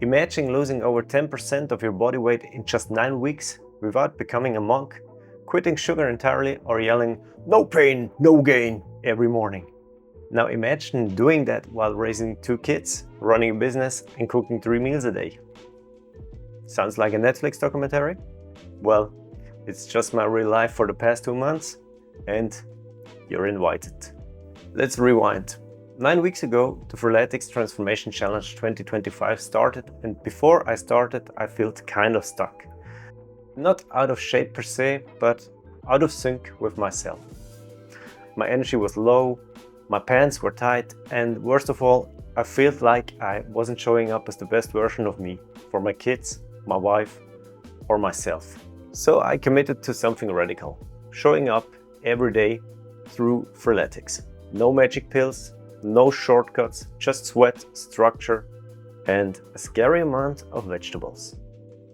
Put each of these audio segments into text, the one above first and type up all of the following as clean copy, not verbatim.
Imagine losing over 10% of your body weight in just 9 weeks without becoming a monk, quitting sugar entirely, or yelling, "No pain, no gain," every morning. Now imagine doing that while raising 2 kids, running a business, and cooking 3 meals a day. Sounds like a Netflix documentary? Well, it's just my real life for the past 2 months, and you're invited. Let's rewind. 9 weeks ago, the Freeletics Transformation Challenge 2025 started, and before I started, I felt kind of stuck. Not out of shape per se, but out of sync with myself. My energy was low, my pants were tight, and worst of all, I felt like I wasn't showing up as the best version of me for my kids, my wife, or myself. So I committed to something radical, showing up every day through Freeletics. No magic pills, no shortcuts, just sweat, structure, and a scary amount of vegetables.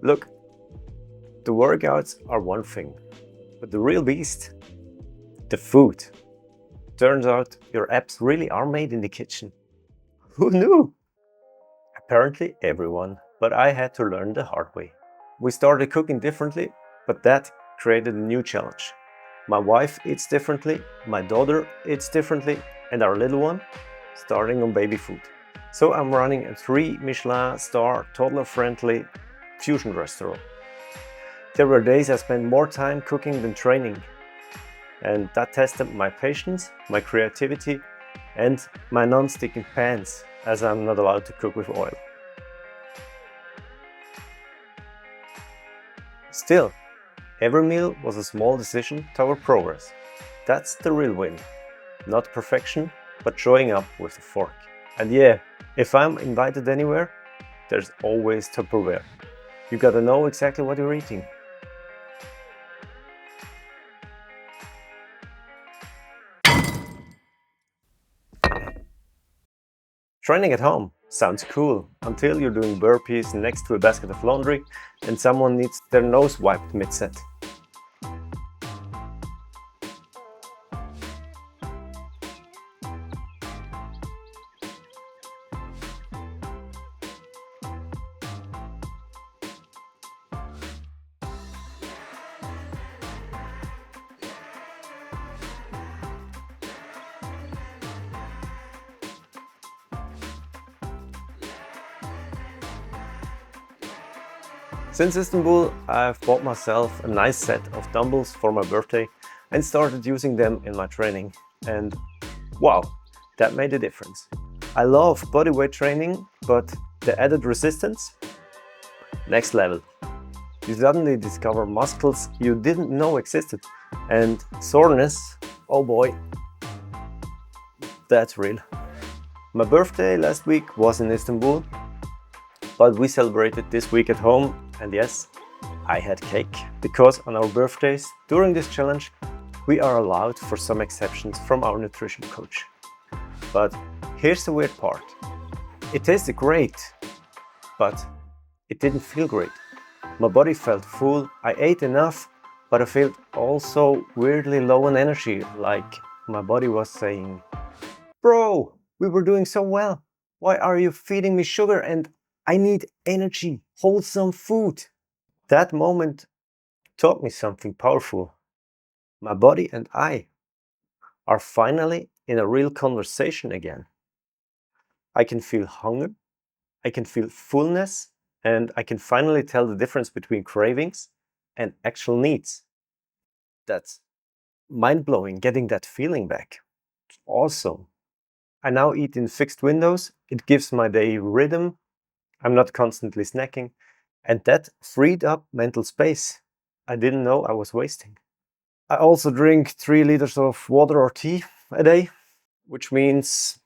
Look, the workouts are one thing, but the real beast, the food. Turns out your abs really are made in the kitchen. Who knew? Apparently everyone, but I had to learn the hard way. We started cooking differently, but that created a new challenge. My wife eats differently, my daughter eats differently, and our little one starting on baby food. So I'm running a 3 Michelin star toddler-friendly fusion restaurant. There were days I spent more time cooking than training, and that tested my patience, my creativity, and my non-sticking pans, as I'm not allowed to cook with oil. Still, every meal was a small decision toward progress. That's the real win. Not perfection, but showing up with a fork. And yeah, if I'm invited anywhere, there's always Tupperware. You gotta know exactly what you're eating. Training at home sounds cool until you're doing burpees next to a basket of laundry and someone needs their nose wiped mid-set. Since Istanbul, I've bought myself a nice set of dumbbells for my birthday and started using them in my training. And wow, that made a difference. I love bodyweight training, but the added resistance? Next level. You suddenly discover muscles you didn't know existed. And soreness, oh boy, that's real. My birthday last week was in Istanbul, but we celebrated this week at home. And yes, I had cake, because on our birthdays during this challenge, we are allowed for some exceptions from our nutrition coach. But here's the weird part. It tasted great, but it didn't feel great. My body felt full, I ate enough, but I felt also weirdly low on energy, like my body was saying, "Bro, we were doing so well. Why are you feeding me sugar and I need energy, wholesome food?" That moment taught me something powerful. My body and I are finally in a real conversation again. I can feel hunger, I can feel fullness, and I can finally tell the difference between cravings and actual needs. That's mind-blowing, getting that feeling back. It's awesome. I now eat in fixed windows. It gives my day rhythm. I'm not constantly snacking, and that freed up mental space I didn't know I was wasting. I also drink 3 liters of water or tea a day, which means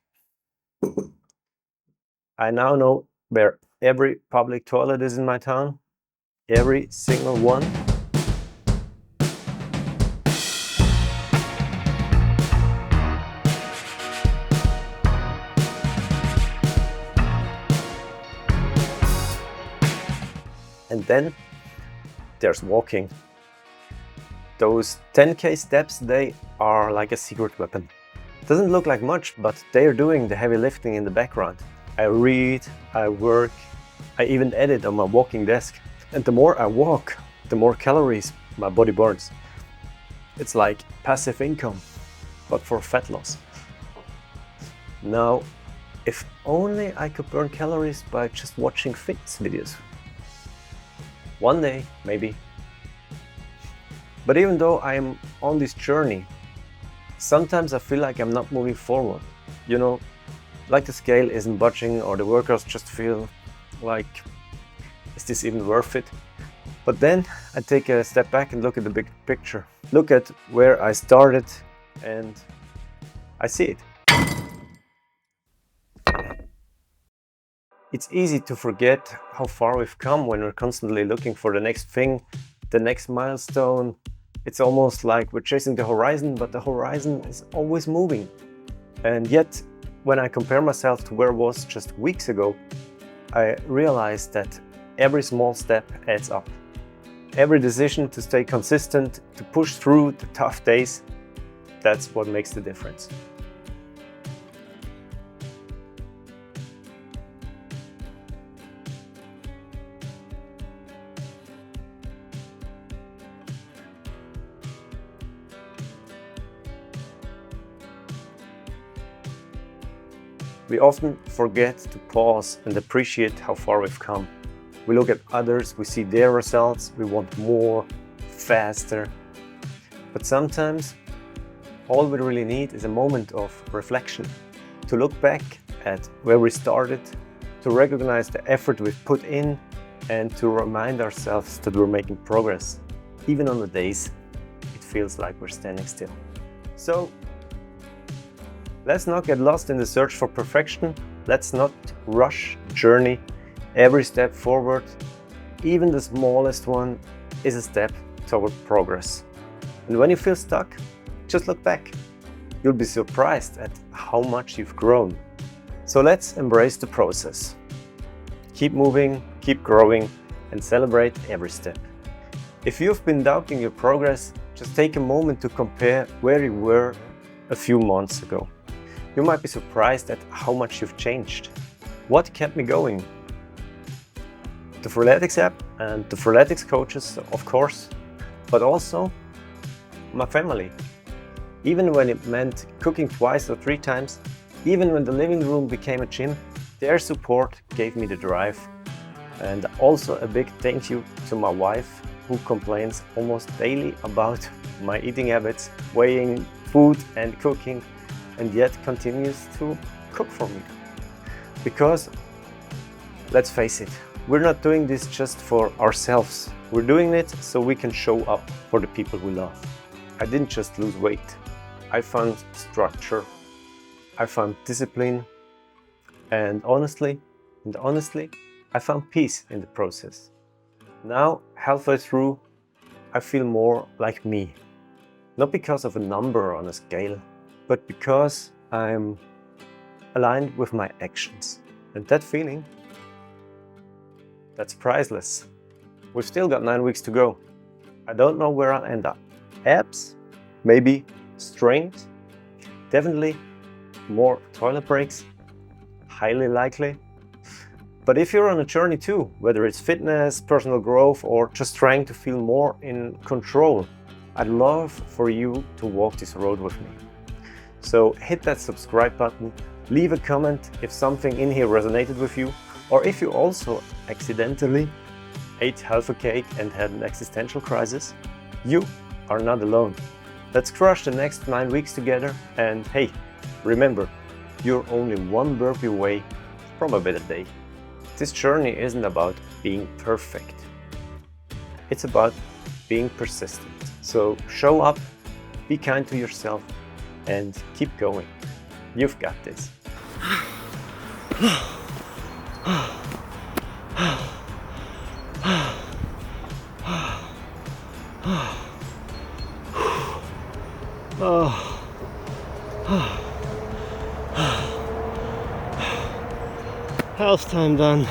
I now know where every public toilet is in my town, every single one. And then there's walking. Those 10K steps a day are like a secret weapon. Doesn't look like much, but they're doing the heavy lifting in the background. I read, I work, I even edit on my walking desk. And the more I walk, the more calories my body burns. It's like passive income, but for fat loss. Now, if only I could burn calories by just watching fitness videos. One day, maybe. But even though I am on this journey, sometimes I feel like I'm not moving forward. You know, like the scale isn't budging or the workouts just feel like, is this even worth it? But then I take a step back and look at the big picture. Look at where I started and I see it. It's easy to forget how far we've come when we're constantly looking for the next thing, the next milestone. It's almost like we're chasing the horizon, but the horizon is always moving. And yet, when I compare myself to where I was just weeks ago, I realized that every small step adds up. Every decision to stay consistent, to push through the tough days, that's what makes the difference. We often forget to pause and appreciate how far we've come. We look at others, we see their results, we want more, faster. But sometimes all we really need is a moment of reflection, to look back at where we started, to recognize the effort we've put in, and to remind ourselves that we're making progress, even on the days it feels like we're standing still. So, let's not get lost in the search for perfection. Let's not rush the journey. Every step forward, even the smallest one, is a step toward progress. And when you feel stuck, just look back. You'll be surprised at how much you've grown. So let's embrace the process. Keep moving, keep growing, and celebrate every step. If you've been doubting your progress, just take a moment to compare where you were a few months ago. You might be surprised at how much you've changed. What kept me going? The Freeletics app and the Freeletics coaches, of course, but also my family. Even when it meant cooking twice or 3 times, even when the living room became a gym, their support gave me the drive. And also a big thank you to my wife, who complains almost daily about my eating habits, weighing food and cooking, and yet continues to cook for me. Because, let's face it, we're not doing this just for ourselves. We're doing it so we can show up for the people we love. I didn't just lose weight. I found structure. I found discipline. And honestly, I found peace in the process. Now, halfway through, I feel more like me. Not because of a number on a scale, but because I'm aligned with my actions. And that feeling, that's priceless. We've still got 9 weeks to go. I don't know where I'll end up. Abs? Maybe. Strength? Definitely. More toilet breaks? Highly likely. But if you're on a journey too, whether it's fitness, personal growth, or just trying to feel more in control, I'd love for you to walk this road with me. So hit that subscribe button, leave a comment if something in here resonated with you, or if you also accidentally ate half a cake and had an existential crisis. You are not alone. Let's crush the next 9 weeks together, and hey, remember, you're only one burpee away from a better day. This journey isn't about being perfect. It's about being persistent. So show up, be kind to yourself, and keep going. You've got this. House time done.